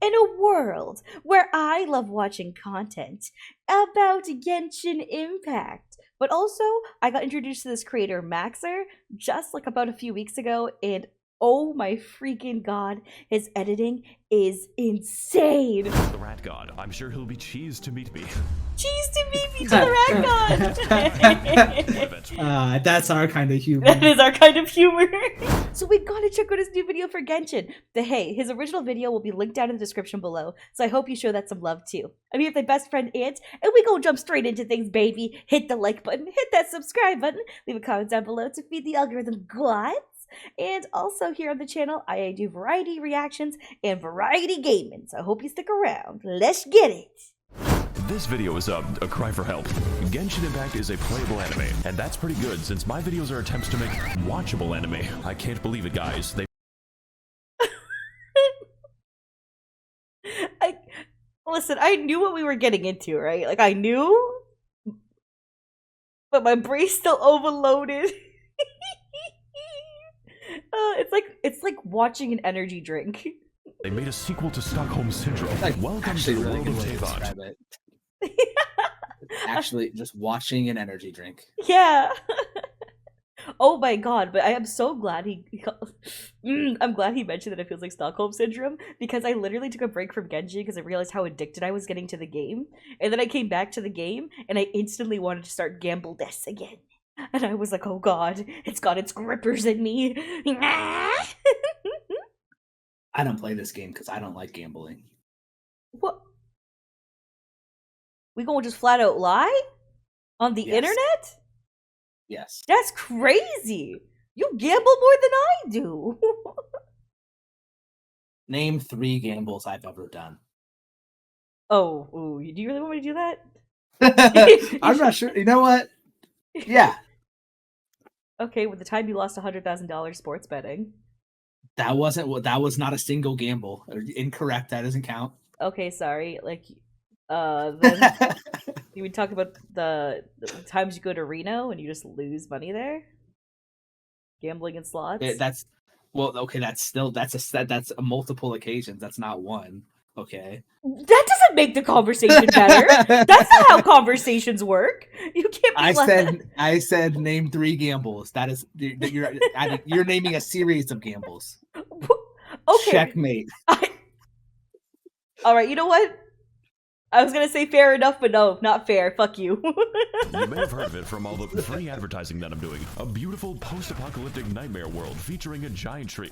in a world where I love watching content about Genshin Impact. But also, I got introduced to this creator, Max0r, just like about a few weeks ago, and oh my freaking god, his editing is insane. The rat god. I'm sure he'll be cheesed to meet me. Cheese to meet me to the rat god! That's our kind of humor. That is our kind of humor. So we gotta check out his new video for Genshin. Hey, his original video will be linked down in the description below, so I hope you show that some love too. I'm here with my best friend Ant, and we gonna jump straight into things, baby. Hit the like button, hit that subscribe button, leave a comment down below to feed the algorithm gods. And also here on the channel, I do variety reactions and variety gaming, so I hope you stick around. Let's get it! This video is a cry for help. Genshin Impact is a playable anime, and that's pretty good since my videos are attempts to make watchable anime. I can't believe it, guys. Listen, I knew what we were getting into, right? Like, I knew, but my brain's still overloaded. It's like watching an energy drink. They made a sequel to Stockholm Syndrome. Like, welcome to the really world of good way to Tavon. describe it. Actually, just watching an energy drink. Yeah. Oh my god, but I am so glad I'm glad he mentioned that it feels like Stockholm Syndrome, because I literally took a break from Genshin because I realized how addicted I was getting to the game. And then I came back to the game and I instantly wanted to start Gamble This again. And I was like, oh god, it's got its grippers in me. I don't play this game because I don't like gambling. What? We gonna just flat out lie? On the Yes. internet? Yes. That's crazy! You gamble more than I do! Name 3 gambles I've ever done. Oh, ooh, do you really want me to do that? I'm not sure. You know what? Yeah. Okay, with the time you lost $100,000 sports betting. That was not a single gamble. Incorrect. That doesn't count. Okay, sorry. Like, then you would talk about the times you go to Reno and you just lose money there? Gambling in slots? That's a multiple occasions. That's not one. Okay. That doesn't make the conversation better. That's not how conversations work. You can't be I said name 3 gambles. That is you're naming a series of gambles. Okay. Checkmate. All right, you know what? I was gonna say fair enough, but no, not fair. Fuck you. You may have heard of it from all the free advertising that I'm doing. A beautiful post-apocalyptic nightmare world featuring a giant tree.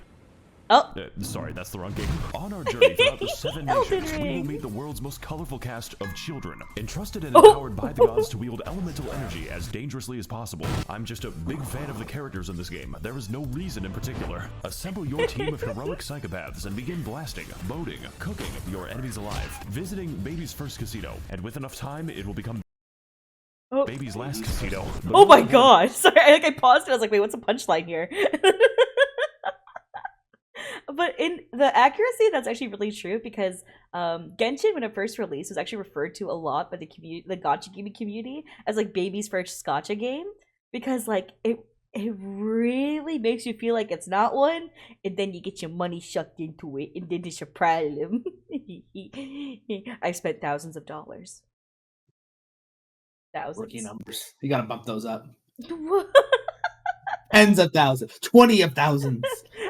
Oh. Sorry, that's the wrong game. On our journey throughout the 7 Elden nations, we will Ring. meet the world's most colorful cast of children, entrusted and empowered by the gods to wield elemental energy as dangerously as possible. I'm just a big fan of the characters in this game. There is no reason in particular. Assemble your team of heroic psychopaths and begin blasting, boating, cooking your enemies alive, visiting Baby's first casino, and with enough time, it will become Baby's last casino. Oh my god! Sorry, I paused and I was like, wait, what's the punchline here? But in the accuracy, that's actually really true, because Genshin, when it first released, was actually referred to a lot by the gacha gaming community as like Baby's first gacha game, because like it really makes you feel like it's not one, and then you get your money shucked into it, and then it's your problem. I spent thousands of dollars. Thousands. Rookie numbers. You gotta bump those up. Tens of thousands. 20 of thousands.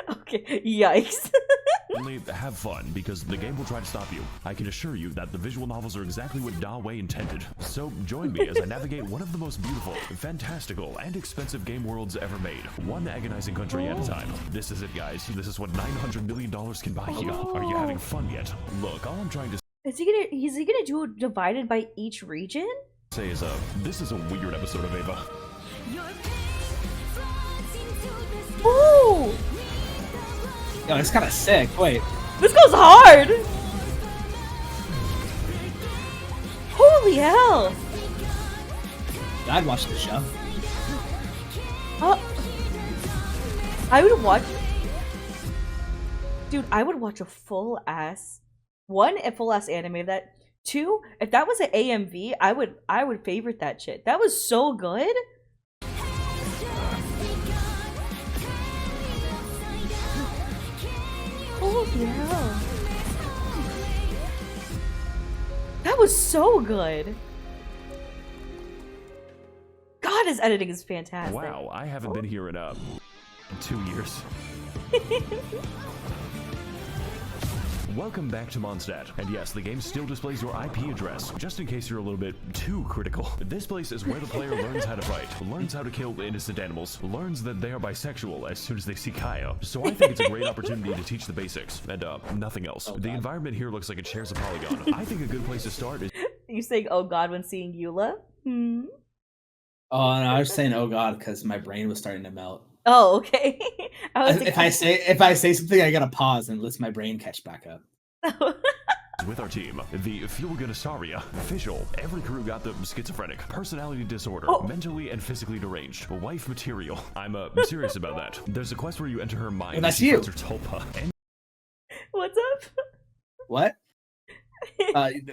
Okay, yikes. Only have fun, because the game will try to stop you. I can assure you that the visual novels are exactly what Da Wei intended. So join me as I navigate one of the most beautiful, fantastical, and expensive game worlds ever made. One agonizing country at a time. This is it, guys. This is what $900 million can buy you. Are you having fun yet? Look, all I'm trying to Is he gonna do it divided by each region? say is, this is a weird episode of Ava. Ooh! Yo, it's kind of sick. Wait. This goes hard! Holy hell! I'd watch the show. I would watch... Dude, I would watch a full-ass... One, a full-ass anime of that. Two, if that was an AMV, I would favorite that shit. That was so good! Holy hell. That was so good. God, his editing is fantastic. Wow, I haven't been here in 2 years. Welcome back to Mondstadt, and yes, the game still displays your IP address, just in case you're a little bit too critical. This place is where the player learns how to fight, learns how to kill innocent animals, learns that they are bisexual as soon as they see Kaya. So I think it's a great opportunity to teach the basics, and nothing else. The environment here looks like it shares a polygon. I think a good place to start is... You saying, oh god, when seeing Eula? Hmm? Oh, no, I was saying, oh god, because my brain was starting to melt. Oh, okay. If I say something, I gotta pause and let my brain catch back up. With our team, the Fuelganassaria, official, every crew got the schizophrenic, personality disorder, mentally and physically deranged, wife material. I'm serious about that. There's a quest where you enter her mind. Well, that's you. Her tulpa. And What's up? What?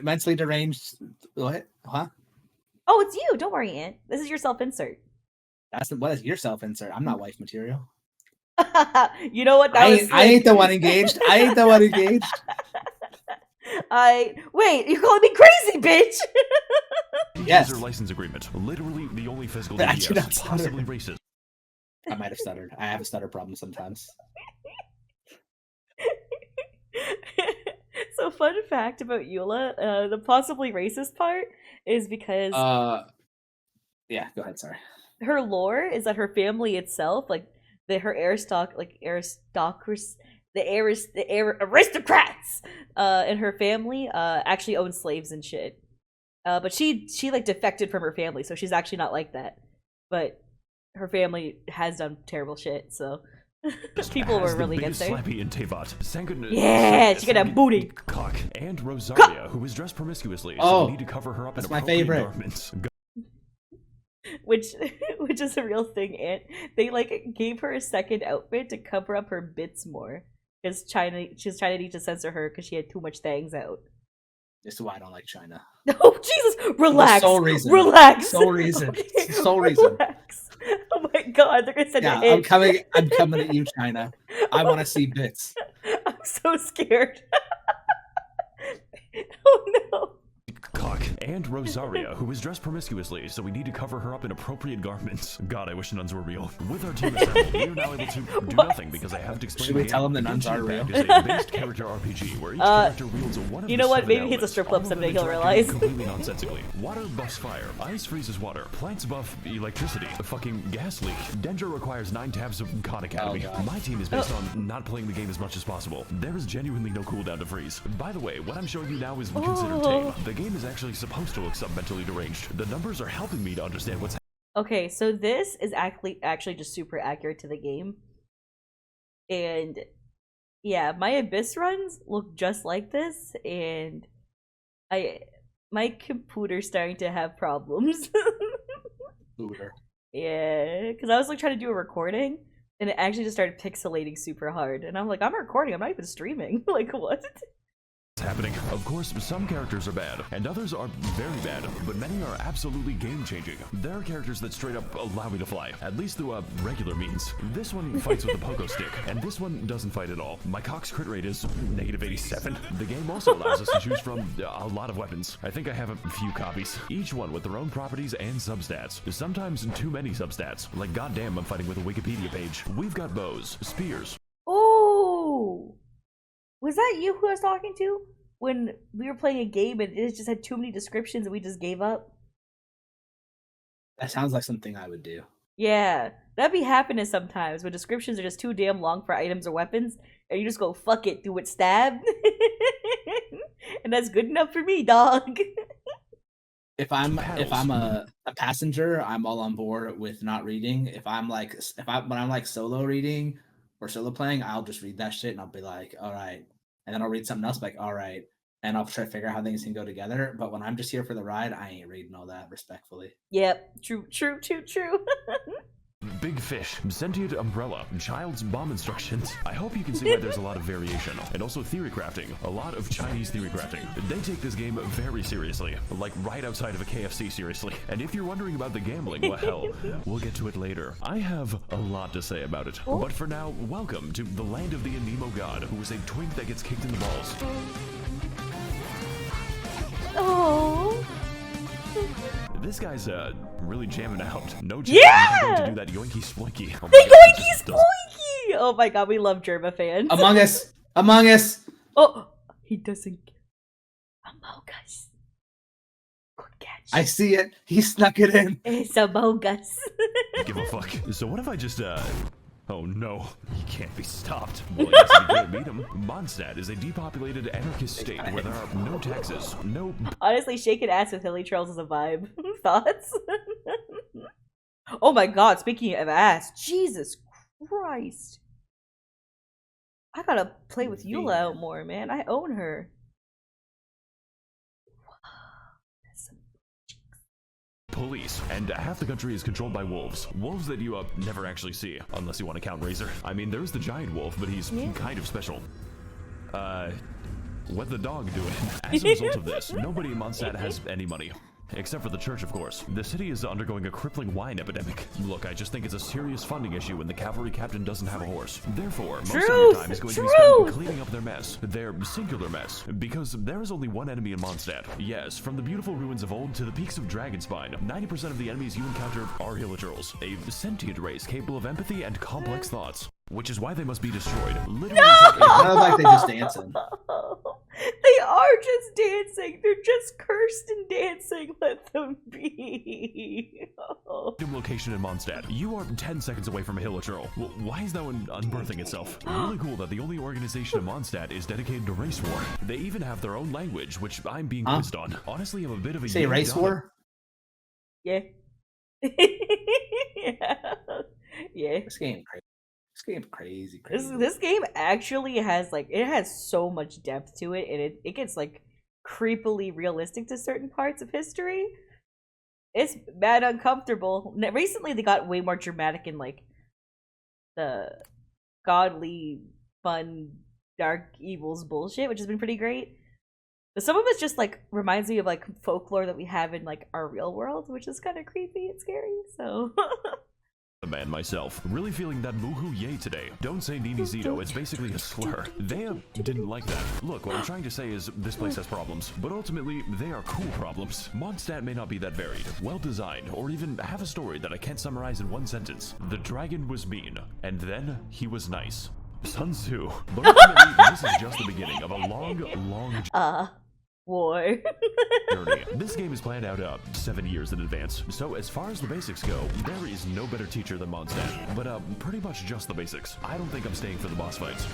Mentally deranged. What? Huh? Oh, it's you. Don't worry, Aunt. This is your self-insert. What is your self-insert? I'm not wife material. You know what? I ain't the one engaged. I ain't the one engaged. Wait, you're calling me crazy, bitch? Yes. User license agreement. Literally the only physical DDS, possibly racist. I might have stuttered. I have a stutter problem sometimes. So, fun fact about Eula, the possibly racist part is because yeah, go ahead, sorry. Her lore is that her family itself, like her aristocrats in her family actually own slaves and shit. But she like defected from her family, so she's actually not like that. But her family has done terrible shit, so people were really against her. Yeah, she got a booty. Cock and Rosaria, who was dressed promiscuously, so we need to cover her up in appropriate garments. Which is a real thing, Aunt. They like gave her a second outfit to cover up her bits more, because she's China need to censor her because she had too much things out. This is why I don't like China. Oh Jesus! Relax. Sole reason. Relax. Sole reason. Okay, Sole reason. Oh my God! They're gonna send yeah, you I'm coming at you, China. I want to see bits. I'm so scared. Oh no. Cock and Rosaria, who was dressed promiscuously, so we need to cover her up in appropriate garments. God, I wish nuns were real. With our team assembled, we are now able to do nothing because I have to explain. Should we tell them the nuns are real? Is a based character RPG where each character wields one of you know what? Maybe he's a strip club someday. He'll realize. Completely nonsensically. Water buffs fire. Ice freezes water. Plants buff electricity. A fucking gas leak. Dendro requires 9 tabs of Khan Academy. My team is based on not playing the game as much as possible. There is genuinely no cooldown to freeze. By the way, what I'm showing you now is considered tame. The game is actually supposed to look mentally deranged. The numbers are helping me to understand what's okay, so this is actually just super accurate to the game. And yeah, my Abyss runs look just like this, and my computer's starting to have problems. Yeah, because I was like trying to do a recording, and it actually just started pixelating super hard. And I'm like, I'm recording, I'm not even streaming. Like, what? happening. Of course, some characters are bad, and others are very bad, but many are absolutely game-changing. There are characters that straight up allow me to fly, at least through regular means. This one fights with a pogo stick, and this one doesn't fight at all. My cock's crit rate is -87. The game also allows us to choose from a lot of weapons. I think I have a few copies, each one with their own properties and substats. Sometimes too many substats. Like, goddamn, I'm fighting with a Wikipedia page. We've got bows, spears. Oh! Was that you who I was talking to? When we were playing a game and it just had too many descriptions and we just gave up? That sounds like something I would do. Yeah, that'd be happiness sometimes when descriptions are just too damn long for items or weapons and you just go fuck it, do it, stab. And that's good enough for me, dog. If I'm a passenger, I'm all on board with not reading. When I'm like solo reading or solo playing, I'll just read that shit and I'll be like, all right. And then I'll read something else like, all right. And I'll try to figure out how things can go together. But when I'm just here for the ride, I ain't reading all that, respectfully. Yep, true. Big fish, sentient umbrella, child's bomb instructions. I hope you can see why there's a lot of variation. And also theory crafting. A lot of Chinese theory crafting. They take this game very seriously. Like right outside of a KFC, seriously. And if you're wondering about the gambling, well, hell, we'll get to it later. I have a lot to say about it. But for now, welcome to the land of the Anemo god, who is a twink that gets kicked in the balls. Oh. this guy's really jamming out. No chance Yeah! I'm going to do that yoinky sploinky. Oh The my God, he yoinky just does- sploinky! Oh my god, we love Germa fans. Among Us. Among Us. Oh, he doesn't. Among Us. Good catch. I see it. He snuck it in. It's Among Us. Give a fuck. So what if I just oh no, he can't be stopped. Well, I guess if you couldn't meet him. Mondstadt is a depopulated anarchist state where there are no taxes, no. Honestly, shaking ass with Hilly Trails is a vibe. Thoughts? Oh my god, speaking of ass, Jesus Christ. I gotta play with Eula out more, man. I own her. Police, and half the country is controlled by wolves. Wolves that you never actually see, unless you want to count Razor. I mean, there's the giant wolf, but he's kind of special. What the dog doing? As a result of this, nobody in Mondstadt has any money. Except for the church, of course. The city is undergoing a crippling wine epidemic. Look, I just think it's a serious funding issue when the cavalry captain doesn't have a horse. Therefore, most of your time is going to be spent cleaning up their mess. Their singular mess. Because there is only one enemy in Mondstadt. Yes, from the beautiful ruins of old to the peaks of Dragonspine, 90% of the enemies you encounter are Hilichurls, a sentient race capable of empathy and complex thoughts. Which is why they must be destroyed. Literally, I don't like they just dancing. They are just dancing. They're just cursed and dancing. Let them be. Location in Mondstadt. You are 10 seconds away from a Hilichurl. Why is that one unbirthing itself? Really cool that the only organization in Mondstadt is dedicated to race war. They even have their own language, which I'm being quizzed on. Honestly, I'm a bit of a Say race war? Yeah. Yeah. Yeah. This game crazy. This game crazy. This game actually has it has so much depth to it, and it gets creepily realistic to certain parts of history. It's mad uncomfortable. Recently they got way more dramatic in the godly, fun, dark evils bullshit, which has been pretty great. But some of it just reminds me of folklore that we have in our real world, which is kind of creepy and scary. So The man myself, really feeling that moohoo yay today. Don't say Nini Zito, it's basically a slur. They didn't like that. Look, what I'm trying to say is this place has problems, but ultimately they are cool problems. Mondstadt may not be that varied, well designed, or even have a story that I can't summarize in one sentence. The dragon was mean, and then he was nice. Sun Tzu. But ultimately, this is just the beginning of a long war. journey. This game is planned out 7 years in advance. So as far as the basics go, there is no better teacher than Mondstadt. But pretty much just the basics. I don't think I'm staying for the boss fights.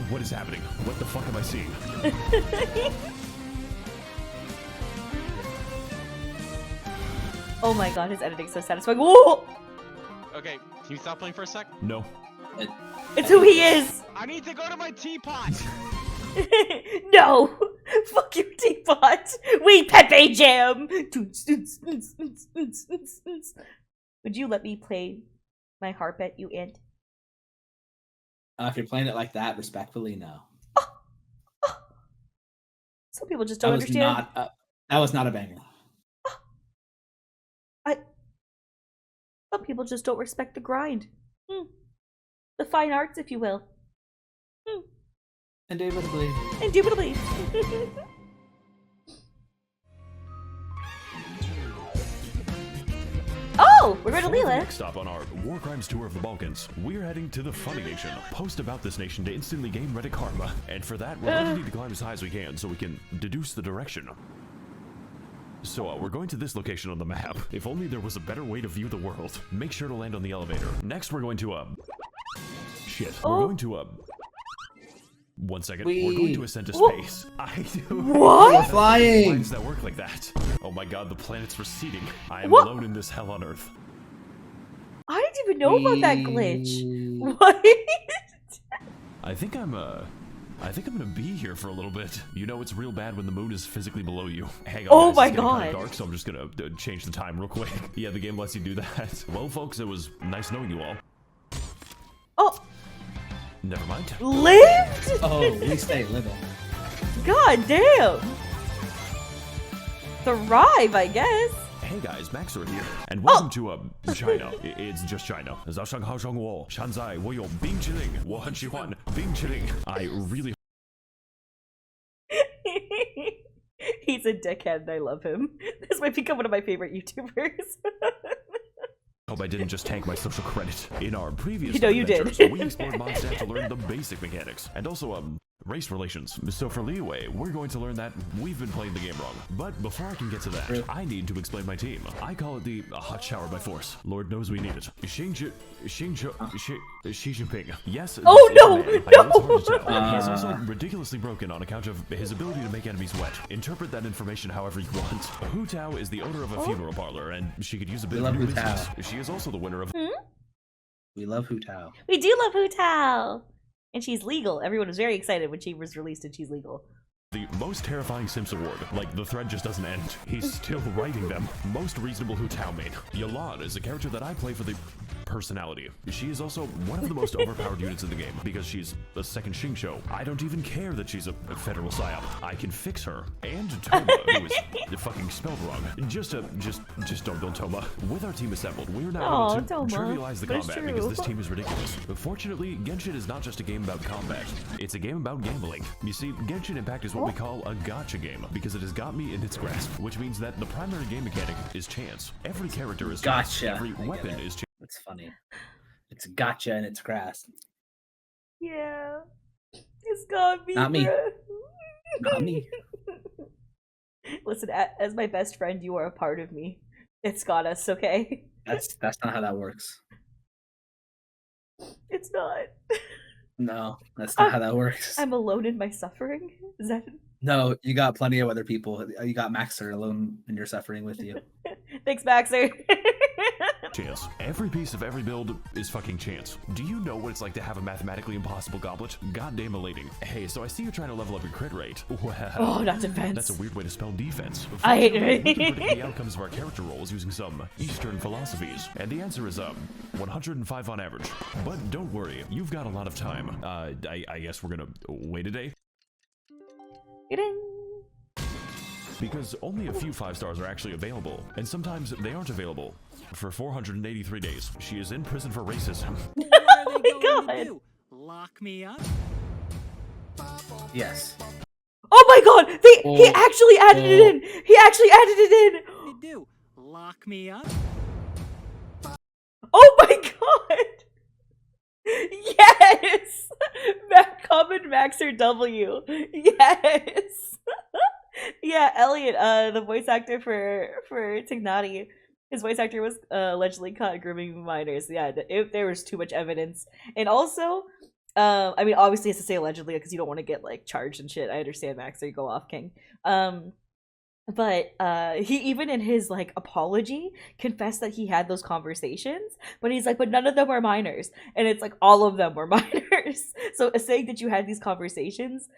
What is happening? What the fuck am I seeing? Oh my god, his editing's so satisfying. Whoa! Okay, can you stop playing for a sec? No. It's who he is! I need to go to my teapot! No! Fuck your teapot! We Pepe Jam! Would you let me play my harp at you, Ant? If you're playing it like that, respectfully, no. Some people just don't understand. That was not a banger. Some people just don't respect the grind. The fine arts, if you will. Indubitably. Indubitably. Oh, we're going to For the Leela. next stop on our War Crimes tour of the Balkans, we're heading to the Funny Nation. Post about this nation to instantly gain Reddit karma. And for that, we're going to need to climb as high as we can so we can deduce the direction. So we're going to this location on the map. If only there was a better way to view the world. Make sure to land on the elevator. Next, we're going to shit. We're going to one second. We're going to ascend to space. What? We're flying. Why does that work like that? Oh my god, the planet's receding. I am alone in this hell on Earth. I didn't even know about that glitch. What? I think I'm gonna be here for a little bit. You know, it's real bad when the moon is physically below you. Hang on, oh guys, my it's getting god. kinda dark, so I'm just gonna change the time real quick. Yeah, the game lets you do that. Well, folks, it was nice knowing you all. Oh. Never mind. Lived? Oh, we stay living. God damn. Thrive, I guess. Hey guys, Max0r here, and welcome to China. It's just China. 早上好中午，现在我有冰淇淋，我很喜欢冰淇淋。I really He's a dickhead and I love him. This might become one of my favorite YouTubers. Hope I didn't just tank my social credit. In our previous You did. adventures, we explored Mondstadt to learn the basic mechanics, and also, race relations. So for Leeway, we're going to learn that we've been playing the game wrong. But before I can get to that, I need to explain my team. I call it the hot shower by force. Lord knows we need it. Xi Jinping. Yes. Oh no! I know it's hard to tell. He's also ridiculously broken on account of his ability to make enemies wet. Interpret that information however you want. Hu Tao is the owner of a funeral parlor, and she could use a bit of new business. She is also the winner of. We love Hu Tao. We do love Hu Tao! And she's legal. Everyone was very excited when she was released and she's legal. The most terrifying Sims award. Like, the thread just doesn't end. He's still writing them. Most reasonable Hu Tao main. Yalan is a character that I play for the personality. She is also one of the most overpowered units in the game because she's a second Xingqiu. I don't even care that she's a federal psyop. I can fix her. And Toma, who is fucking spelled wrong. Just don't Toma. With our team assembled, we're now able to trivialize the combat because this team is ridiculous. But fortunately, Genshin is not just a game about combat. It's a game about gambling. You see, Genshin Impact is what we call a gotcha game because it has got me in its grasp, which means that the primary game mechanic is chance. Every character is chance. Gotcha. Every weapon is chance. That's funny. It's gotcha in its grasp. Yeah. It's got me. Not me. Bro. Not me. Listen, as my best friend, you are a part of me. It's got us, okay? That's not how that works. It's not. No, that's not how that works. I'm alone in my suffering? Is that... No, you got plenty of other people. You got Max0r alone in your suffering with you. Thanks, Max0r. Chance. Every piece of every build is fucking chance. Do you know what it's like to have a mathematically impossible goblet? Goddamn elating. Hey, so I see you're trying to level up your crit rate. Wow. Oh, not defense. That's a weird way to spell defense. I hate it. We can it. predict the outcomes of our character roles using some Eastern philosophies. And the answer is 105 on average. But don't worry, you've got a lot of time. I guess we're gonna wait a day. Because only a few 5 stars are actually available, and sometimes they aren't available. For 483 days, she is in prison for racism. What are they going to do? Lock me up? Yes. Oh my god! He actually added it in! He actually added it in! They do. Lock me up? Oh my god! Yes! Common Max0r W. Yes! Yeah, Elliot, the voice actor for Tignati, his voice actor was allegedly caught grooming minors. Yeah, there was too much evidence. And also, I mean, obviously it has to say allegedly because you don't want to get like charged and shit. I understand, Max0r, you go off, King. But he even in his like apology confessed that he had those conversations, but he's like, but none of them were minors, and it's like all of them were minors. So saying that you had these conversations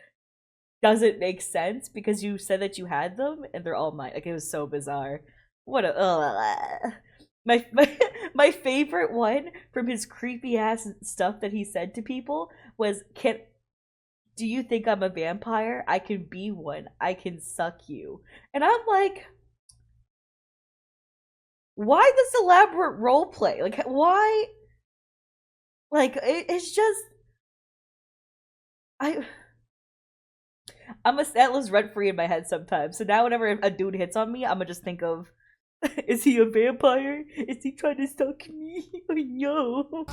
doesn't make sense because you said that you had them and they're all mine. Like, it was so bizarre. What a my favorite one from his creepy ass stuff that he said to people was, do you think I'm a vampire? I can be one. I can suck you. And I'm like, why this elaborate role play? Like, why? Like, it's just, I'm a Atlas rent free in my head sometimes. So now whenever a dude hits on me, I'm gonna just think of, is he a vampire? Is he trying to stalk me? No.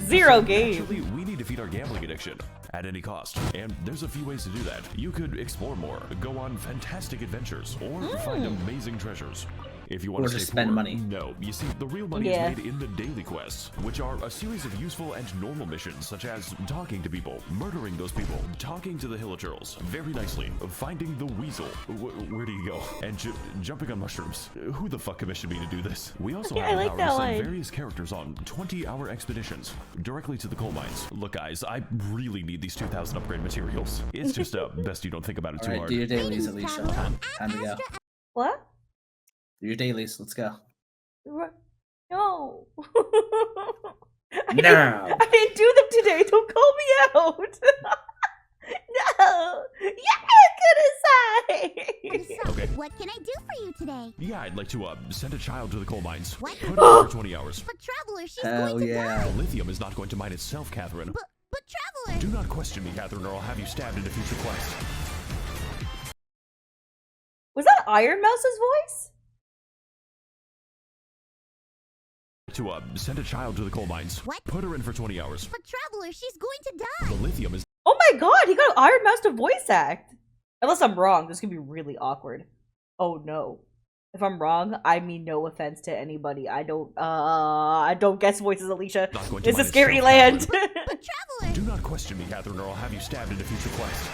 Zero game. Actually, we need to feed our gambling addiction at any cost. And there's a few ways to do that. You could explore more, go on fantastic adventures, or find amazing treasures. If you want to just spend money. No. You see, the real money is made in the daily quests, which are a series of useful and normal missions, such as talking to people, murdering those people, talking to the Hillagers, very nicely, finding the weasel, where do you go, and jumping on mushrooms. Who the fuck commissioned me to do this? We also have the power to send various characters on 20-hour expeditions, directly to the coal mines. Look guys, I really need these 2,000 upgrade materials. It's just best you don't think about it too hard. Do your dailies, Alicia. Time to go. What? Do your dailies. Let's go. No. No. I didn't do them today. Don't call me out. No. Yeah, good aside. Okay. What can I do for you today? Yeah, I'd like to send a child to the coal mines. What? Put her for 20 hours. But Traveler, she's Hell going to yeah. die. Lithium is not going to mine itself, Catherine. But Traveler. Do not question me, Catherine, or I'll have you stabbed in a future quest. Iron Mouse's voice? To send a child to the coal mines. What? Put her in for 20 hours. But Traveler, she's going to The die. lithium is Oh my god, he got Iron Mouse to voice act. Unless I'm wrong, this is gonna be really awkward. Oh no. If I'm wrong, I mean no offense to anybody. I don't guess voices, Alicia. not going to It's a mine scary itself, land. Catherine. But Traveler, Do not question me, Catherine, or I'll have you stabbed in a future quest.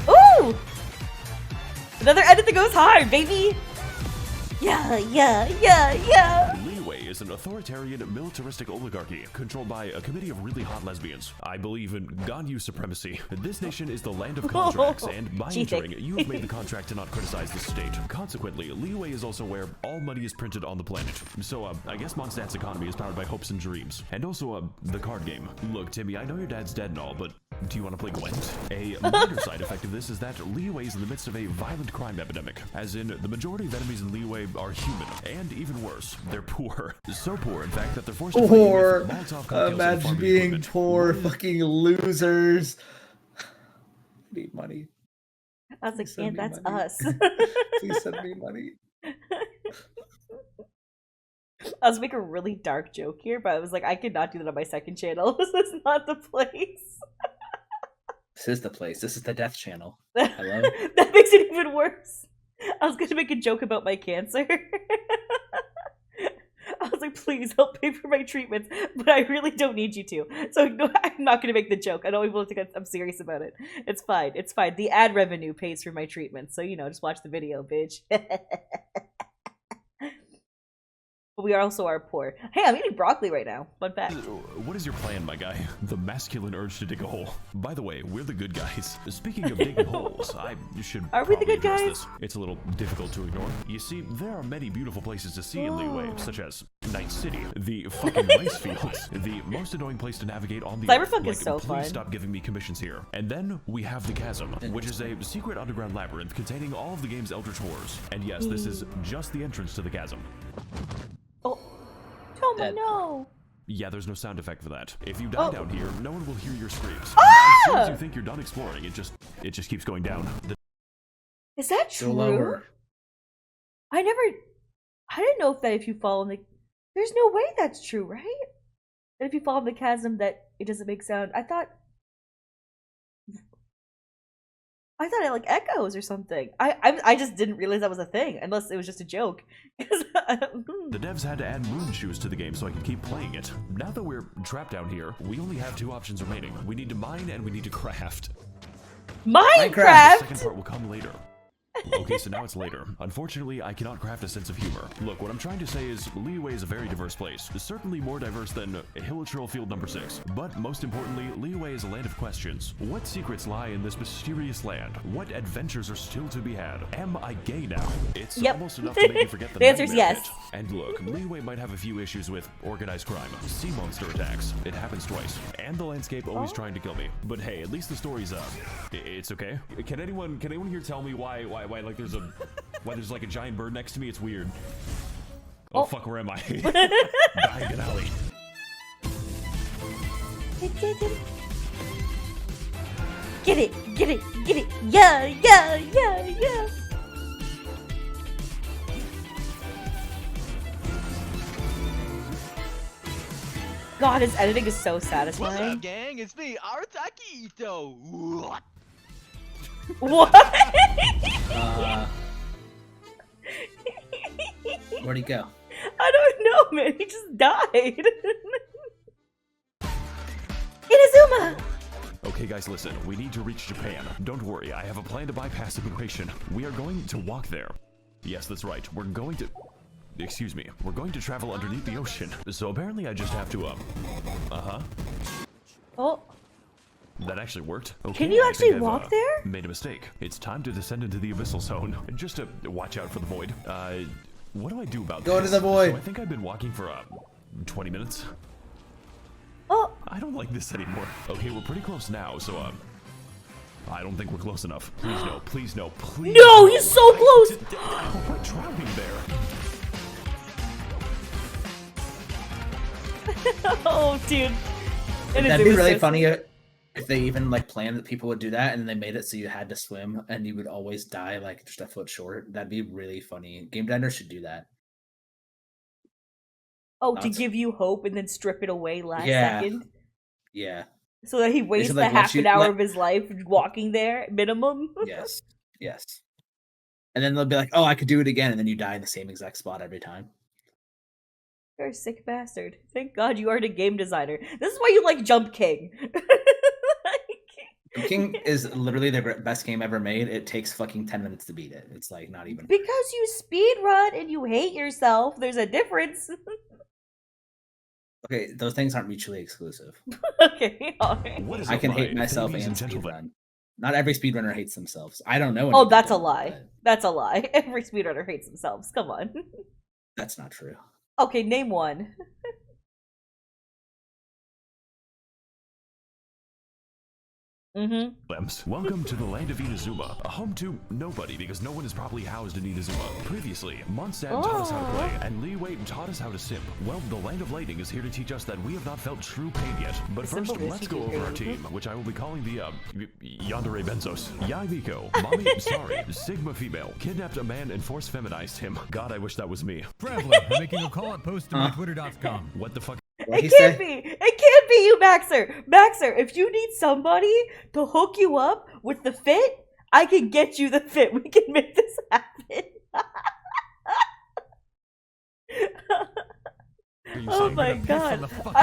Ooh! Another edit that goes hard, baby! Yeah. Leeway is an authoritarian, militaristic oligarchy controlled by a committee of really hot lesbians. I believe in Ganyu supremacy. This nation is the land of contracts, and by Cheating. entering, you have made the contract to not criticize the state. Consequently, Leeway is also where all money is printed on the planet. So, I guess Mondstadt's economy is powered by hopes and dreams. And also, the card game. Look, Timmy, I know your dad's dead and all, but do you want to play Gwent? A minor side effect of this is that Leeway is in the midst of a violent crime epidemic. As in, the majority of enemies in Leeway are human, and even worse, they're poor. So poor, in fact, that they're forced to play Or with Molotov cocktails and imagine farming being equipment. poor fucking losers. Need money. I was like, Send man, me that's money. us. Please send me money. I was making a really dark joke here, but I was like, I could not do that on my second channel. This is not the place. This is the place. This is the death channel. That Hello? makes it even worse. I was gonna make a joke about my cancer. I was like, please help pay for my treatments, but I really don't need you to. So no, I'm not gonna make the joke. I don't even think I'm serious about it. It's fine. It's fine. The ad revenue pays for my treatment, so just watch the video, bitch. But we also are poor. Hey, I'm eating broccoli right now. Fun fact. What is your plan, my guy? The masculine urge to dig a hole. By the way, we're the good guys. Speaking of digging holes, I should Are we the probably good address guys? this. It's a little difficult to ignore. You see, there are many beautiful places to see in Leeway, such as Night City, the fucking rice fields, the most annoying place to navigate on the Cyberpunk earth. is so please fun. stop giving me commissions here. And then we have the Chasm, which is a secret underground labyrinth containing all of the game's eldritch horrors. And yes, this is just the entrance to the Chasm. Oh, Toma, Dead. no. Yeah, there's no sound effect for that. If you die down here, no one will hear your screams. Ah! As soon as you think you're done exploring, it just keeps going down. Is that Go true? lower. I didn't know if you fall in the. There's no way that's true, right? That if you fall in the chasm, that it doesn't make sound. I thought it like echoes or something. I just didn't realize that was a thing, unless it was just a joke. The devs had to add moon shoes to the game so I could keep playing it. Now that we're trapped down here, we only have two options remaining. We need to mine and we need to craft. The Minecraft. second part will come later. Okay, so now it's later. Unfortunately, I cannot craft a sense of humor. Look, what I'm trying to say is Leeway is a very diverse place. Certainly more diverse than Hilichurl Field number 6. But most importantly, Leeway is a land of questions. What secrets lie in this mysterious land? What adventures are still to be had? Am I gay now? It's Yep. almost enough to make you forget the The answer is nightmare yes. pit. And look, Leeway might have a few issues with organized crime, sea monster attacks. It happens twice. And the landscape always trying to kill me. But hey, at least the story's up. It's okay. Can anyone here tell me why like there's like a giant bird next to me? It's weird. Oh, fuck, where am I? Diagon Alley. Get it. Yeah. God, his editing is so What's satisfying. up, gang? It's me, Artakito. What? Where'd he go? I don't know, man. He just died. Inazuma! Okay, guys, listen. We need to reach Japan. Don't worry, I have a plan to bypass immigration. We are going to walk there. Yes, that's right. We're going to... Excuse me. We're going to travel underneath the ocean. So apparently I just have to, Oh, That actually worked. Okay, Can you I actually think I've, walk there? Made a mistake. It's time to descend into the abyssal zone. Just to watch out for the void. What do I do about this? Go to the void. So I think I've been walking for, 20 minutes. oh, I don't like this anymore. Okay, we're pretty close now, so, I don't think we're close enough. Please no, please no, please no, he's so close. We're drowning there. Oh, dude. That'd be really funny. if they even like planned that people would do that and they made it so you had to swim and you would always die like just a foot short, that'd be really funny. Game designers should do that. Oh, to Thoughts? give you hope and then strip it away last Yeah. second. Yeah. So that he wastes should, the like, let half you- an hour let- of his life walking there, minimum. Yes. Yes. And then they'll be like, "Oh, I could do it again," and then you die in the same exact spot every time. You're a sick bastard. Thank God you aren't a game designer. This is why you like Jump King. King is literally the best game ever made. It takes fucking 10 minutes to beat it. It's like not even. Because you speed run and you hate yourself. There's a difference. Okay, those things aren't mutually exclusive. Okay, alright. What is I up, can my hate myself ladies and gentlemen? speedrun. Not every speedrunner hates themselves. I don't know. Oh, any that's a of them, lie. but That's a lie. Every speedrunner hates themselves. Come on. That's not true. Okay, name one. Mm-hmm. Welcome to the land of Inazuma, a home to nobody because no one is properly housed in Inazuma. Previously, Mondstadt taught us how to play, and Leeway taught us how to simp. Well, the land of lightning is here to teach us that we have not felt true pain yet. But first, Simple let's go is over our easy. team, which I will be calling the, Yandere Benzos. Yai Miko, Mommy, sorry, Sigma female, kidnapped a man and force feminized him. God, I wish that was me. Traveler, I'm making a call and post to my twitter.com. What the fuck? What'd It he can't say? be. It can't be you, Max0r. Max0r, if you need somebody to hook you up with the fit, I can get you the fit. We can make this happen. Are you Oh saying? my gonna piss on god. the fucking-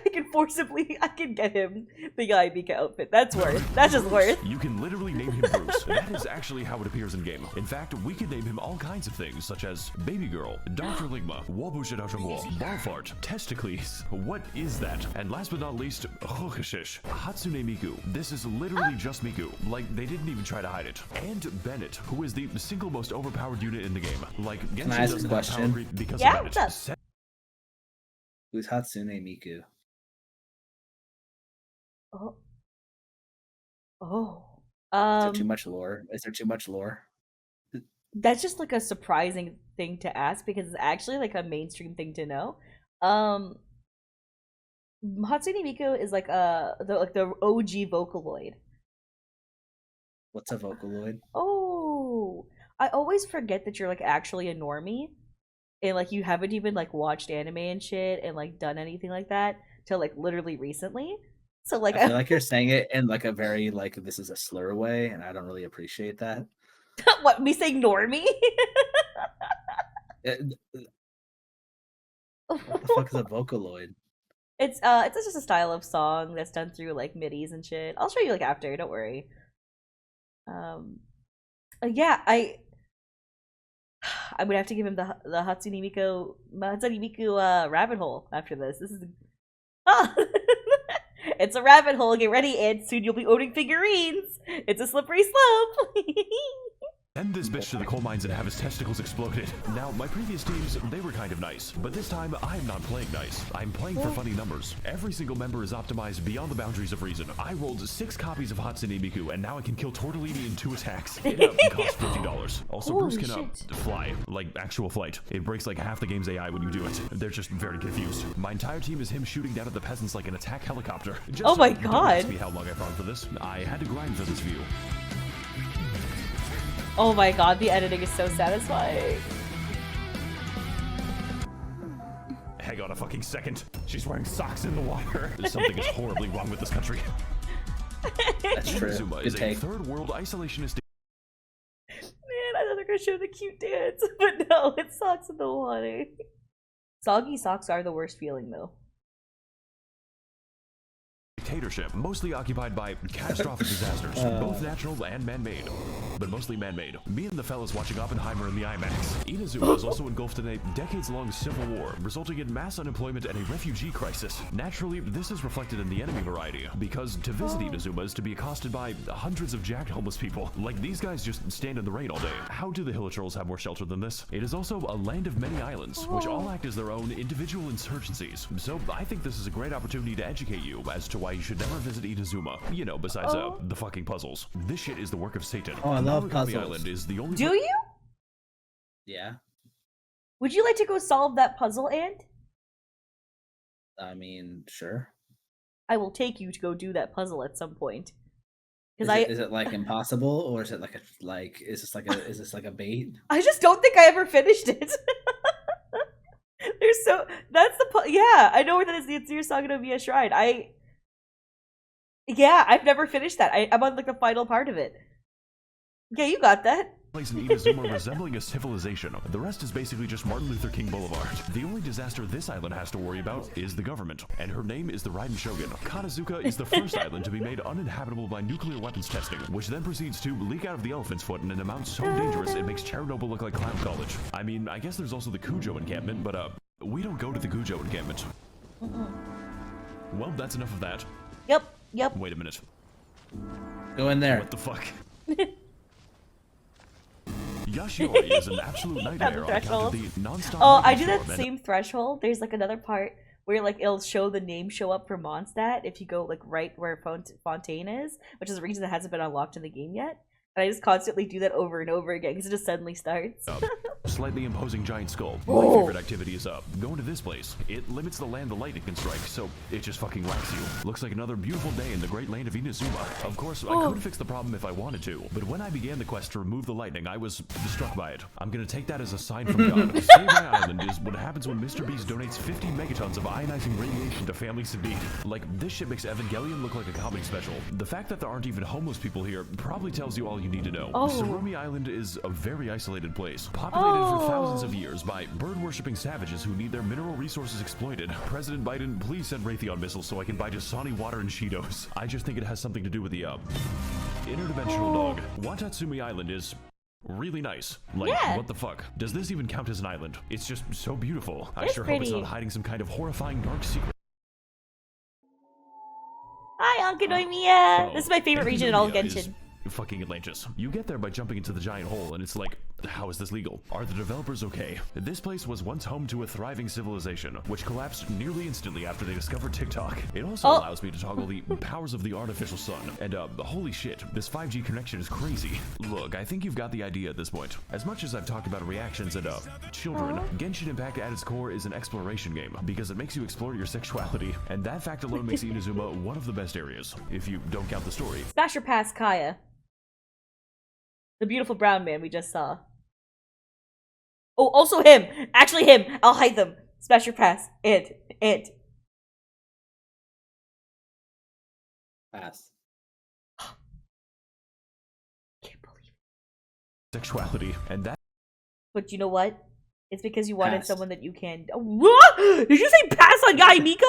I can forcibly, I can get him the IBK outfit. That's worth. That's just worth. You can literally name him Bruce. That is actually how it appears in game. In fact, we could name him all kinds of things, such as Baby Girl, Dr. Ligma, Wabushidashamwa, Ballfart, Testicles. What is that? And last but not least, Hokushish, Hatsune Miku. This is literally just Miku. Like, they didn't even try to hide it. And Bennett, who is the single most overpowered unit in the game. Like, Genshin I ask a doesn't have power question? creep because Yeah, of what's Bennett. up? Who's Hatsune Miku? Oh. Oh. Is there too much lore? Is there too much lore? That's just like a surprising thing to ask because it's actually like a mainstream thing to know. Hatsune Miku is like the OG Vocaloid. What's a Vocaloid? Oh, I always forget that you're like actually a normie, and like you haven't even like watched anime and shit and like done anything like that till like literally recently. So like, I feel like you're saying it in like a very like this is a slur way, and I don't really appreciate that. what, me saying normie? What the fuck is a Vocaloid? It's just a style of song that's done through like midis and shit. I'll show you like after. Don't worry. Yeah, I'm gonna have to give him the Hatsune Miku rabbit hole after this. This is it's a rabbit hole. Get ready, and soon you'll be owning figurines. It's a slippery slope. Send this bitch to the coal mines and have his testicles exploded. Now, my previous teams, they were kind of nice, but this time, I'm not playing nice. I'm playing for funny numbers. Every single member is optimized beyond the boundaries of reason. I rolled 6 copies of Hatsune Miku, and now I can kill Tortellini in 2 attacks. It costs $50. Also, Holy Bruce can shit. fly, like actual flight. It breaks like half the game's AI when you do it. They're just very confused. My entire team is him shooting down at the peasants like an attack helicopter. Just Oh my don't ask God. me how long I farmed for this. I had to grind for this view. Oh my god, the editing is so satisfying. Hang on a fucking second. She's wearing socks in the water. Something is horribly wrong with this country. That's true. Inazuma Good is a take. third world isolationist. Man, I thought they were gonna show the cute dance, but no, it's socks in the water. Soggy socks are the worst feeling though. Dictatorship, mostly occupied by catastrophic disasters, both natural and man-made, but mostly man-made. Me and the fellas watching Oppenheimer in the IMAX. Inazuma is also engulfed in a decades-long civil war, resulting in mass unemployment and a refugee crisis. Naturally, this is reflected in the enemy variety, because to visit Inazuma is to be accosted by hundreds of jacked homeless people. Like, these guys just stand in the rain all day. How do the Hill Trolls have more shelter than this? It is also a land of many islands, which all act as their own individual insurgencies. So I think this is a great opportunity to educate you as to why you should never visit Inazuma. You know, besides the fucking puzzles. This shit is the work of Satan. Oh, I love Narukami puzzles. Island is the only. Do you? Yeah. Would you like to go solve that puzzle, Ant? I mean, sure. I will take you to go do that puzzle at some point. Is Because it like impossible, or is it like is this like a bait? I just don't think I ever finished it. That's yeah, I know where that is. The Atsir Saga no Miya Shrine. Yeah, I've never finished that. I'm on like the final part of it. Yeah, you got that. Place in Inazuma resembling a civilization. The rest is basically just Martin Luther King Boulevard. The only disaster this island has to worry about is the government, and her name is the Raiden Shogun. Kanazuka is the first island to be made uninhabitable by nuclear weapons testing, which then proceeds to leak out of the elephant's foot in an amount so dangerous it makes Chernobyl look like clown college. I mean, I guess there's also the Kujo encampment, but we don't go to the Kujo encampment. Well, that's enough of that. Yep. Wait a minute. Go in there. What the fuck? Yashiori is an absolute nightmare on account of the non-stop. Oh, I do that same threshold. There's like another part where like it'll show the name show up for Mondstadt if you go like right where Fontaine is, which is a region that hasn't been unlocked in the game yet. And I just constantly do that over and over again because it just suddenly starts. Slightly imposing giant skull. My favorite activity is going to this place. It limits the land the lightning can strike, so it just fucking whacks you. Looks like another beautiful day in the great land of Inazuma. Of course, I could fix the problem if I wanted to, but when I began the quest to remove the lightning, I was struck by it. I'm gonna take that as a sign from God. Save My Island is what happens when Mr. Beast donates 50 megatons of ionizing radiation to families in need. Like, this shit makes Evangelion look like a comedy special. The fact that there aren't even homeless people here probably tells you all you need to know. Surumi Island is a very isolated place, populated for thousands of years by bird-worshipping savages who need their mineral resources exploited. President Biden, please send Raytheon missiles so I can buy Dasani water and Cheetos. I just think it has something to do with the, interdimensional dog. Watatsumi Island is really nice. Like, what the fuck? Does this even count as an island? It's just so beautiful. I sure hope it's not hiding some kind of horrifying dark secret. Hi, Ankanoimiya! This is my favorite region in all of Genshin. Fucking Atlantis. You get there by jumping into the giant hole, and it's like, how is this legal? Are the developers okay? This place was once home to a thriving civilization, which collapsed nearly instantly after they discovered TikTok. It also allows me to toggle the powers of the artificial sun. And holy shit, this 5G connection is crazy. Look, I think you've got the idea at this point. As much as I've talked about reactions and children, Genshin Impact at its core is an exploration game, because it makes you explore your sexuality, and that fact alone makes Inazuma one of the best areas, if you don't count the story. Smash or pass Kaya. The beautiful brown man we just saw. Oh, also him! Actually him! I'll hide them! Smash or pass. It. Pass. Can't believe it. Sexuality, and that. But you know what? It's because you wanted Pass. someone that you can. What? Did you say pass on Guy Miko?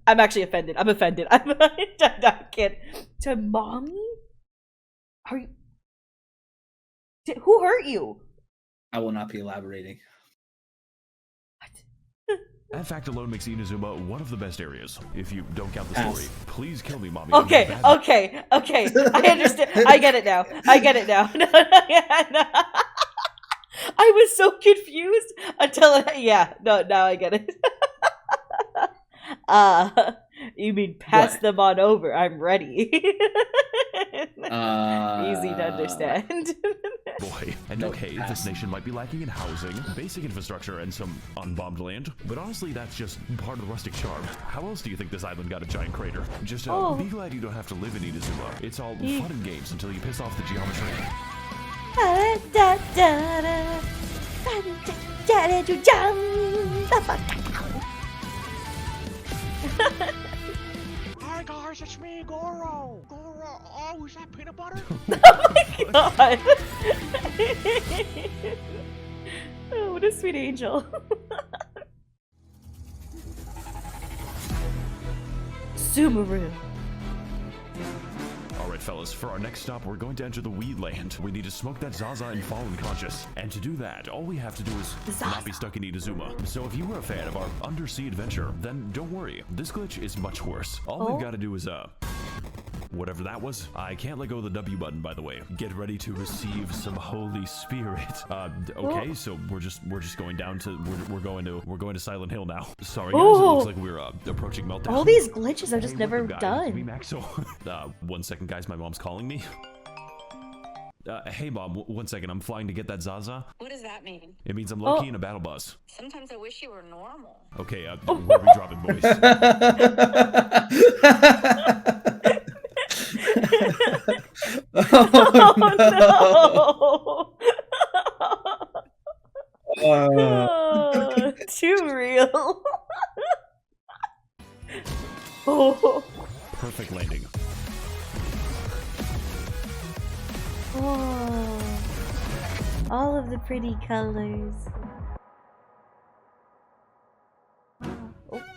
I'm actually offended. I'm offended. I can't. To mommy? Are you? Who hurt you? I will not be elaborating. That fact alone makes Inazuma one of the best areas. If you don't count the story, please kill me, mommy. Okay. I understand. I get it now. No. I was so confused until now I get it. You mean pass them on over? I'm ready. Easy to understand. Boy, and okay, this nation might be lacking in housing, basic infrastructure, and some unbombed land, but honestly, that's just part of the rustic charm. How else do you think this island got a giant crater? Just be glad you don't have to live in Inazuma. It's all fun and games until you piss off the geometry. Hi guys, it's me, Goro. Oh, is that peanut butter? Oh my god! Oh, what a sweet angel. Sumeru. Alright fellas, for our next stop, we're going to enter the Weed Land. We need to smoke that Zaza and fall unconscious. And to do that, all we have to do is not be stuck in Inazuma. So if you were a fan of our undersea adventure, then don't worry. This glitch is much worse. All we've got to do is, whatever that was. I can't let go of the W button, by the way. Get ready to receive some Holy Spirit. Okay, so we're just going down to we're going to Silent Hill now. Sorry guys, it looks like we're approaching meltdown. All these glitches I've just never Guys, done. me Max0r. 1 second guys, my mom's calling me. Hey mom, one second, I'm flying to get that Zaza. What does that mean? It means I'm low-key in a battle bus. Sometimes I wish you were normal. Okay, where are we dropping, boys? Oh, too real. Oh. Perfect landing. Oh. All of the pretty colors.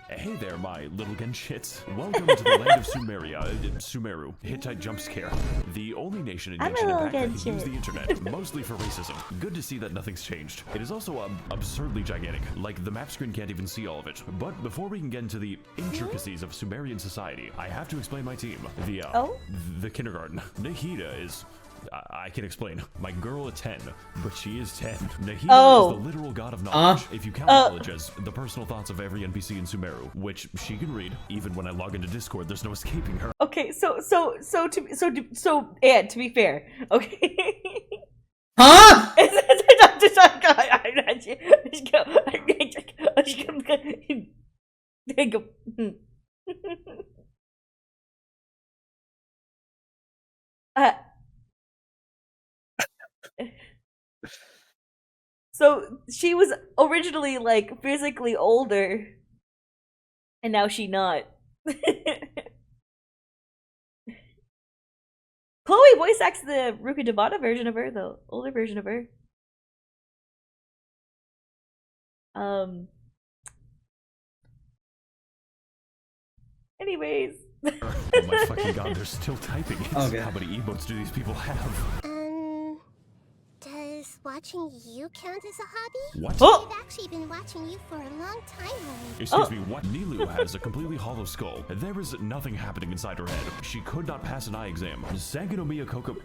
Hey there, my little Genshits. Welcome to the land of Sumeru. Hittite jump scare. The only nation in Genshin Impact that can use the internet, mostly for racism. Good to see that nothing's changed. It is also absurdly gigantic. Like, the map screen can't even see all of it. But before we can get into the intricacies of Sumerian society, I have to explain my team. The kindergarten. Nahida is... I can explain. My girl is 10, but she is 10. Nahida is the literal god of knowledge. If you count knowledge as the personal thoughts of every NPC in Sumeru, which she can read, even when I log into Discord, there's no escaping her. Okay, so, Ed, to be fair, okay. Huh? So she was originally like physically older, and now she not. Chloe voice acts the Ruka Devana version of her, the older version of her. Oh Anyways. my fucking god, they're still typing. Okay. How many emotes do these people have? Does watching you count as a hobby? What? Oh! I've actually been watching you for a long time already. Excuse me, what? Nilu has a completely hollow skull. There is nothing happening inside her head. She could not pass an eye exam. Sangonomiya Kokomi...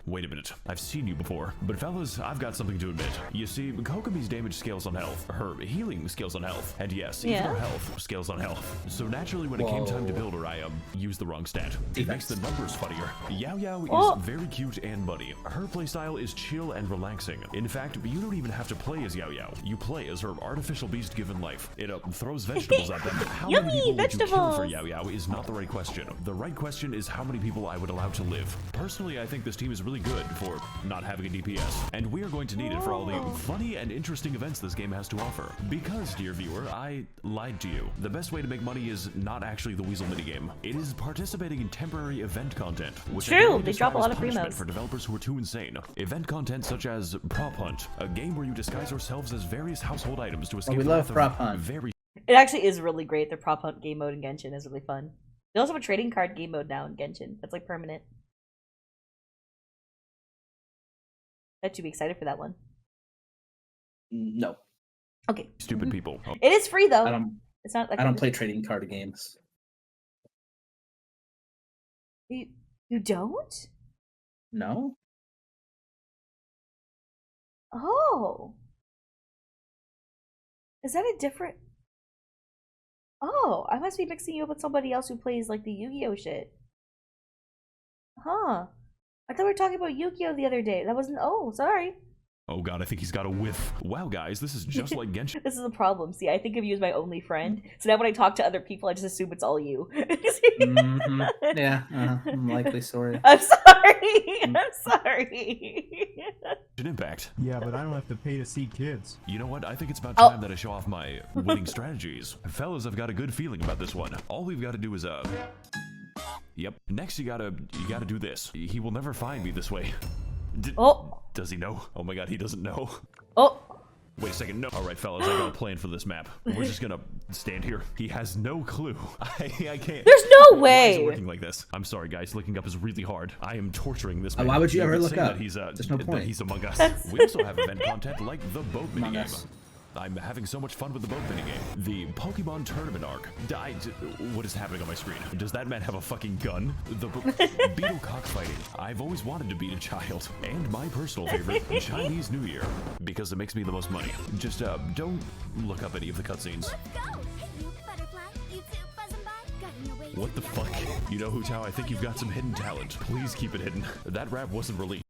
Wait a minute, I've seen you before. But fellas, I've got something to admit. You see, Kokomi's damage scales on health, her healing scales on health, and yes, even her health scales on health. So naturally, when it came time to build her, I used the wrong stat. It makes the numbers funnier. Yao Yao is very cute and bunny. Her playstyle is chill and relaxing. In fact, you don't even have to play as Yao Yao. You play as her artificial beast given life. It throws vegetables at them. How many people would you kill for Yao Yao is not the right question. The right question is how many people I would allow to live. Personally, I think this team is really good for not having a DPS, and we are going to need it for all the funny and interesting events this game has to offer. Because, dear viewer, I lied to you. The best way to make money is not actually the Weasel minigame. It is participating in temporary event content, which True, they drop a lot of punishment promos for developers who are too insane. Event content such as Prop Hunt, a game where you disguise yourselves as various household items to escape we the love wrath of Prop Hunt. It actually is really great. The prop hunt game mode in Genshin is really fun. They also have a trading card game mode now in Genshin. That's like permanent. Bet you'd be excited for that one. No. Okay. Stupid people. It is free though. It's not like I don't play trading card games. You don't? No. Oh. Is that a different? Oh, I must be mixing you up with somebody else who plays like the Yu-Gi-Oh shit. Huh. I thought we were talking about Yu-Gi-Oh the other day. That wasn't. Oh, sorry. Oh god, I think he's got a whiff. Wow, guys, this is just like Genshin. This is the problem. See, I think of you as my only friend. So now when I talk to other people, I just assume it's all you. Yeah, I'm likely sorry. I'm sorry. I'm sorry. Impact. Yeah, but I don't have to pay to see kids. You know what? I think it's about time that I show off my winning strategies. Fellas, I've got a good feeling about this one. All we've got to do is Yep. Next, you gotta do this. He will never find me this way. Does he know? Oh my god, he doesn't know. Wait a second, no. Alright, fellas, I got a plan for this map. We're just gonna stand here. He has no clue. I can't. There's no way. Why is it working like this? I'm sorry, guys. Looking up is really hard. I am torturing this man. Why would you ever look up? There's no point. That he's among us. We also have event content like the boat minigame. I'm having so much fun with the boat minigame. The Pokemon Tournament arc. What is happening on my screen? Does that man have a fucking gun? The beetle cockfighting. I've always wanted to beat a child. And my personal favorite, Chinese New Year. Because it makes me the most money. Just, don't look up any of the cutscenes. What the fuck? You know, Hu Tao, I think you've got some hidden talent. Please keep it hidden. That rap wasn't released.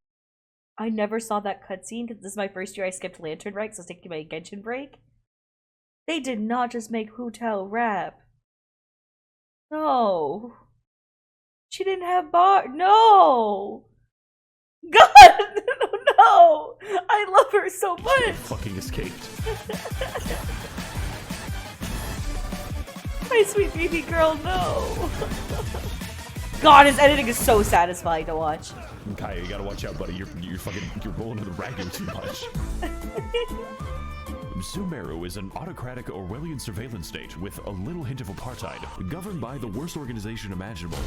I never saw that cutscene because this is my first year I skipped Lantern Rank, so I was taking my Genshin break. They did not just make Hu Tao rap. No. She didn't have bar. No. God, no. I love her so much. Fucking escaped. My sweet baby girl, no. God, his editing is so satisfying to watch. Kaya, you gotta watch out, buddy. You're rolling to the ragging too much. Sumeru is an autocratic Orwellian surveillance state with a little hint of apartheid, governed by the worst organization imaginable.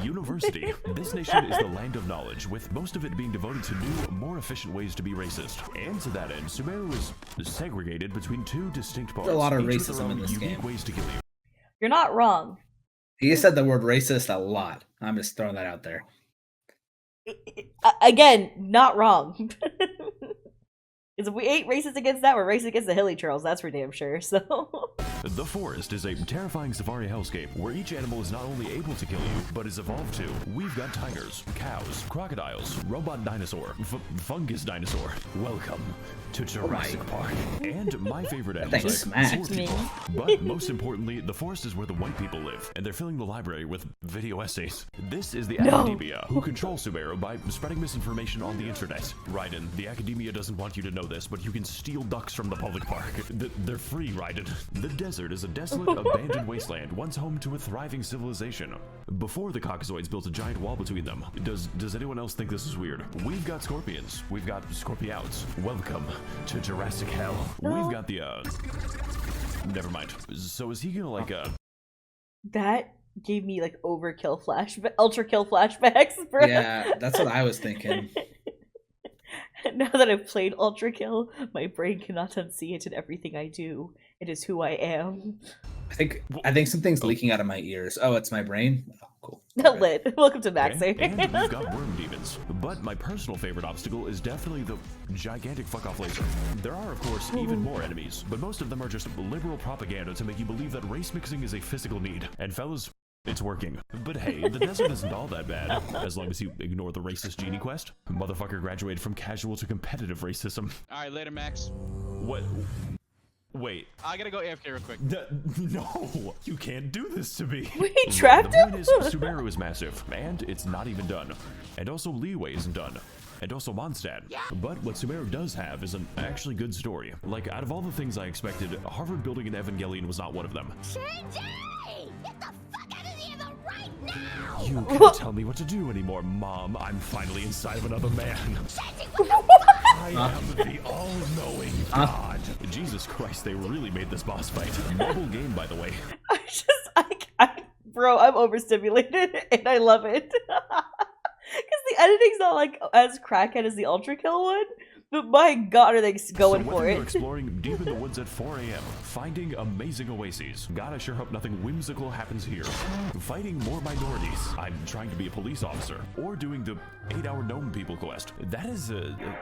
University. This nation is the land of knowledge, with most of it being devoted to new, more efficient ways to be racist. And to that end, Sumeru is segregated between two distinct parts. There's a lot of each with their racism own in this unique game. ways to kill you. You're not wrong. He said the word racist a lot. I'm just throwing that out there. Again, not wrong. Because if we ain't racist against that, we're racist against the hilly trolls, that's for damn sure, so... The forest is a terrifying safari hellscape where each animal is not only able to kill you, but is evolved to. We've got tigers, cows, crocodiles, robot dinosaur, fungus dinosaur. Welcome to Jurassic Park. And my favorite animal Thanks, type, Max. poor people. But most importantly, the forest is where the white people live, and they're filling the library with video essays. This is the academia, who control Sumeru by spreading misinformation on the internet. Raiden, the academia doesn't want you to know this, but you can steal ducks from the public park. They're free, Raiden. The desert is a desolate, abandoned wasteland, once home to a thriving civilization. Before the Caucasoids built a giant wall between them. Does anyone else think this is weird? We've got scorpions. We've got scorpiouts. Welcome to Jurassic Hell. We've got the, never mind. So is he gonna, like, That gave me, like, ultra kill flashbacks, bro. Yeah, that's what I was thinking. Now that I've played Ultra Kill, my brain cannot unsee it in everything I do. It is who I am. I think something's leaking out of my ears. Oh, it's my brain? Oh, cool. Lit. Welcome to Max0r. And we've got worm demons. But my personal favorite obstacle is definitely the gigantic fuck-off laser. There are, of course, even more enemies, but most of them are just liberal propaganda to make you believe that race mixing is a physical need. And fellas, it's working. But hey, the desert isn't all that bad, as long as you ignore the racist genie quest. Motherfucker graduated from casual to competitive racism. Alright, later, Max. What? Wait. I gotta go AFK real quick. No! You can't do this to me! We trapped him? The point is, Sumeru is massive, and it's not even done. And also Liyue isn't done. And also Mondstadt. But what Sumeru does have is an actually good story. Like, out of all the things I expected, Harvard building an Evangelion was not one of them. Shinji! Get the fuck out of the other right now! You can't tell me what to do anymore, Mom. I'm finally inside of another man. I am the all-knowing God. Jesus Christ, they really made this boss fight. Mobile game, by the way. Bro, I'm overstimulated, and I love it. Because the editing's not, like, as crackhead as the Ultra Kill one, but my god, are they going for it. You're exploring deep in the woods at 4 a.m., finding amazing oases. God, I sure hope nothing whimsical happens here. Fighting more minorities. I'm trying to be a police officer. Or doing the 8-hour gnome people quest. That is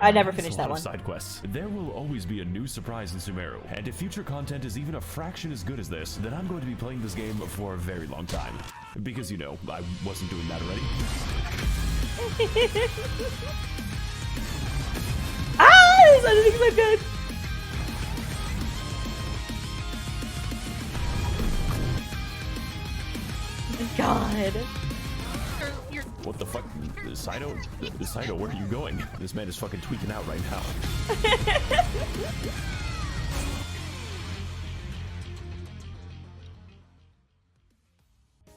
I never finished that one. Side quests. There will always be a new surprise in Sumeru. And if future content is even a fraction as good as this, then I'm going to be playing this game for a very long time. Because, you know, I wasn't doing that already. This editing's so good. God. What the fuck? Saito, where are you going? This man is fucking tweaking out right now.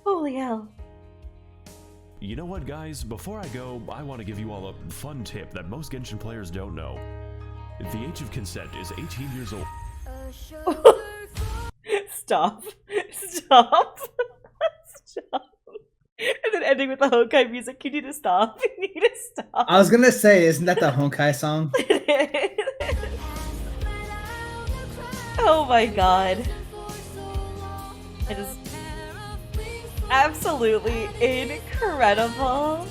Holy hell. You know what, guys? Before I go, I want to give you all a fun tip that most Genshin players don't know. The age of consent is 18 years old. Stop. Stop. Stop. And then ending with the Honkai music. You need to stop. You need to stop. I was gonna say, isn't that the Honkai song? Oh my god. It is absolutely incredible.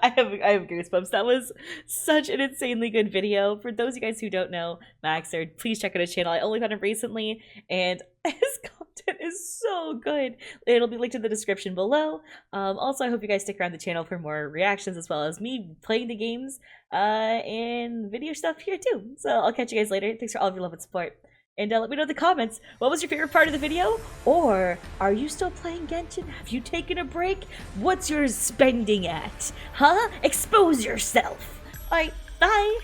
I have goosebumps. That was such an insanely good video. For those of you guys who don't know Max0r, please check out his channel. I only found him recently, and his content is so good. It'll be linked in the description below. Also, I hope you guys stick around the channel for more reactions as well as me playing the games and video stuff here too. So I'll catch you guys later. Thanks for all of your love and support. And let me know in the comments, what was your favorite part of the video? Or are you still playing Genshin? Have you taken a break? What's your spending at? Huh? Expose yourself. Alright, bye.